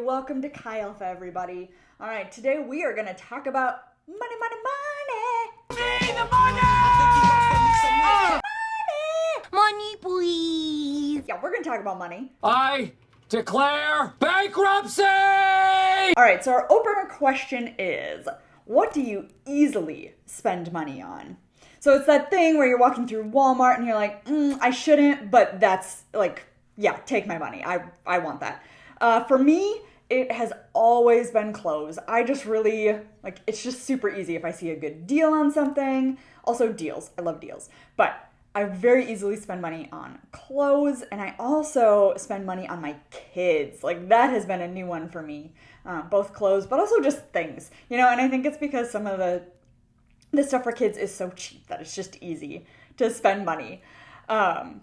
welcome to Chi Alpha, everybody. All right, today we are going to talk about money. Me the money! Money, please. Yeah, we're going to talk about money. I declare bankruptcy! All right, so our opener question is, what do you easily spend money on? So it's that thing where you're walking through Walmart and you're like, I shouldn't, but that's like, yeah, take my money. I want that. For me, it has always been clothes. I just really, it's just super easy if I see a good deal on something. Also deals. I love deals. But I very easily spend money on clothes, and I also spend money on my kids. That has been a new one for me. Both clothes, but also just things. And I think it's because some of the stuff for kids is so cheap that it's just easy to spend money. So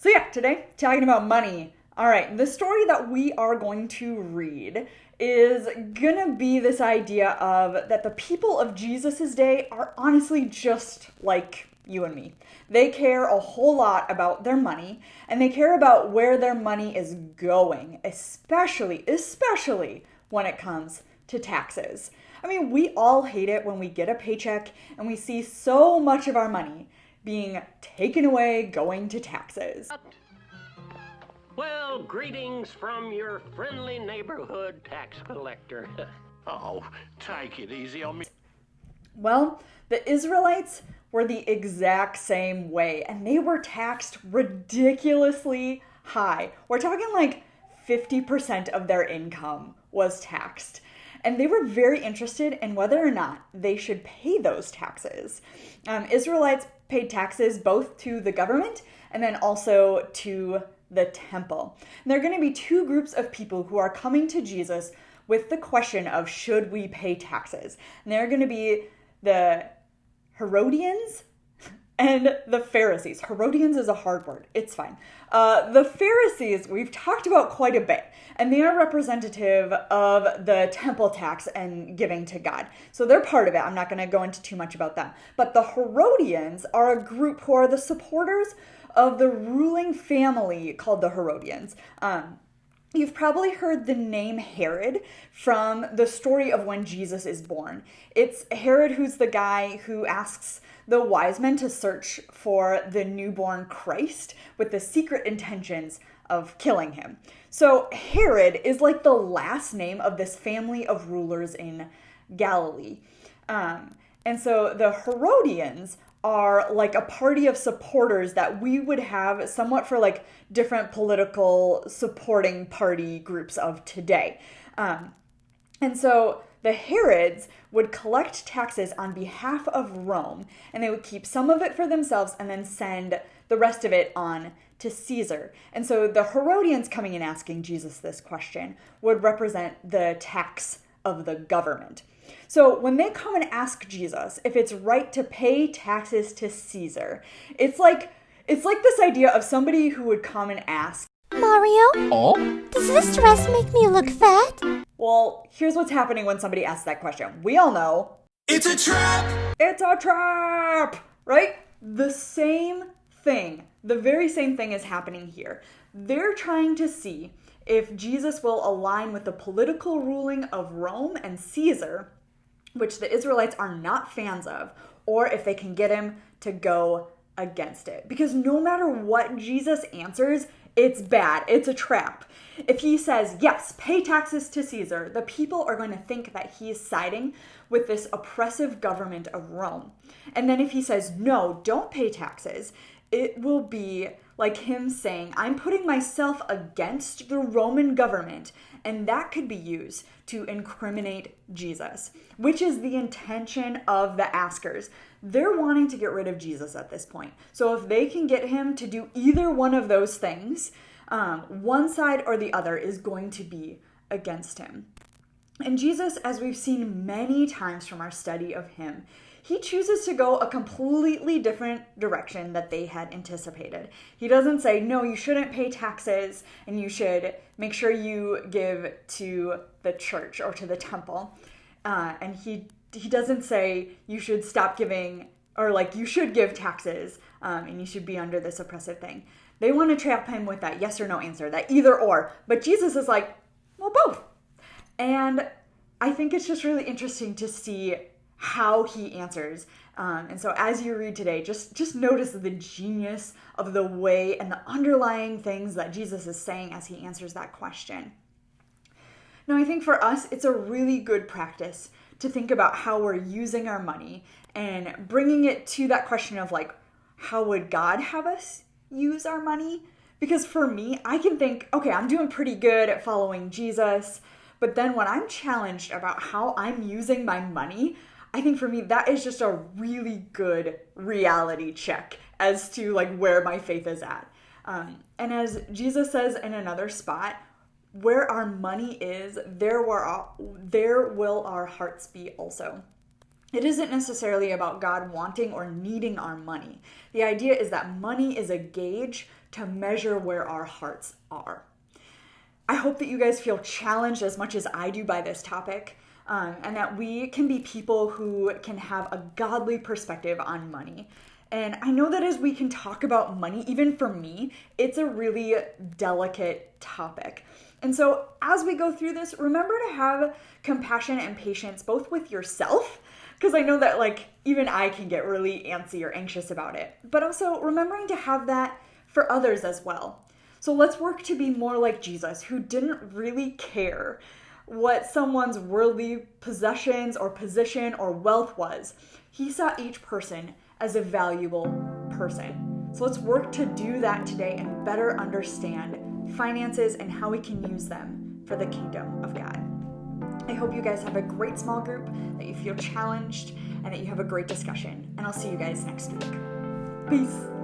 yeah, today, talking about money. All right, the story that we are going to read is gonna be this idea of that the people of Jesus's day are honestly just like you and me. They care a whole lot about their money, and they care about where their money is going, especially when it comes to taxes. I mean, we all hate it when we get a paycheck and we see so much of our money being taken away going to taxes. Well, greetings from your friendly neighborhood tax collector. Oh, take it easy on me. Well, the Israelites were the exact same way, and they were taxed ridiculously high. We're talking like 50% of their income was taxed. And they were very interested in whether or not they should pay those taxes. Israelites paid taxes both to the government and then also to the temple. And there are going to be two groups of people who are coming to Jesus with the question of should we pay taxes. And they're going to be the Herodians and the Pharisees. Herodians is a hard word. It's fine. The Pharisees, we've talked about quite a bit, and they are representative of the temple tax and giving to God. So they're part of it. I'm not going to go into too much about them. But the Herodians are a group who are the supporters of the ruling family called the Herodians. You've probably heard the name Herod from the story of when Jesus is born. It's Herod who's the guy who asks the wise men to search for the newborn Christ with the secret intentions of killing him. So Herod is like the last name of this family of rulers in Galilee. And so the Herodians are like a party of supporters that we would have somewhat for like different political supporting party groups of today. And so the Herods would collect taxes on behalf of Rome, and they would keep some of it for themselves and then send the rest of it on to Caesar. And so the Herodians coming and asking Jesus this question would represent the tax of the government. So when they come and ask Jesus if it's right to pay taxes to Caesar, it's like this idea of somebody who would come and ask, Mario? Oh? Does this dress make me look fat? well, here's what's happening when somebody asks that question. We all know. It's a trap! It's a trap! Right? The same thing. The very same thing is happening here. They're trying to see if Jesus will align with the political ruling of Rome and Caesar, which the Israelites are not fans of, or if they can get him to go against it. Because no matter what Jesus answers, it's bad. It's a trap. If he says, yes, pay taxes to Caesar, the people are going to think that he is siding with this oppressive government of Rome. And then if he says, no, don't pay taxes, it will be like him saying, I'm putting myself against the Roman government, and that could be used to incriminate Jesus, which is the intention of the askers. They're wanting to get rid of Jesus at this point. So if they can get him to do either one of those things, one side or the other is going to be against him. And Jesus, as we've seen many times from our study of him, he chooses to go a completely different direction that they had anticipated. He doesn't say, no, you shouldn't pay taxes and you should make sure you give to the church or to the temple. And he doesn't say you should stop giving or like you should give taxes and you should be under this oppressive thing. They want to trap him with that yes or no answer, that either or. But Jesus is like, well, Well, both. And I think it's just really interesting to see how he answers. And so as you read today, just notice the genius of the way and the underlying things that Jesus is saying as he answers that question. Now, I think for us, it's a really good practice to think about how we're using our money and bringing it to that question of like, how would God have us use our money? Because for me, I can think, okay, I'm doing pretty good at following Jesus, but then when I'm challenged about how I'm using my money, I think for me, that is just a really good reality check as to like where my faith is at. And as Jesus says in another spot, where our money is, there will our hearts be also. It isn't necessarily about God wanting or needing our money. The idea is that money is a gauge to measure where our hearts are. I hope that you guys feel challenged as much as I do by this topic, and that we can be people who can have a godly perspective on money. And I know that as we can talk about money, even for me, it's a really delicate topic. And so as we go through this, remember to have compassion and patience both with yourself, because I know that like even I can get really antsy or anxious about it, but also remembering to have that for others as well. So let's work to be more like Jesus, who didn't really care what someone's worldly possessions or position or wealth was. He saw each person as a valuable person. So let's work to do that today and better understand finances and how we can use them for the kingdom of God. I hope you guys have a great small group, that you feel challenged, and that you have a great discussion. And I'll see you guys next week. Peace.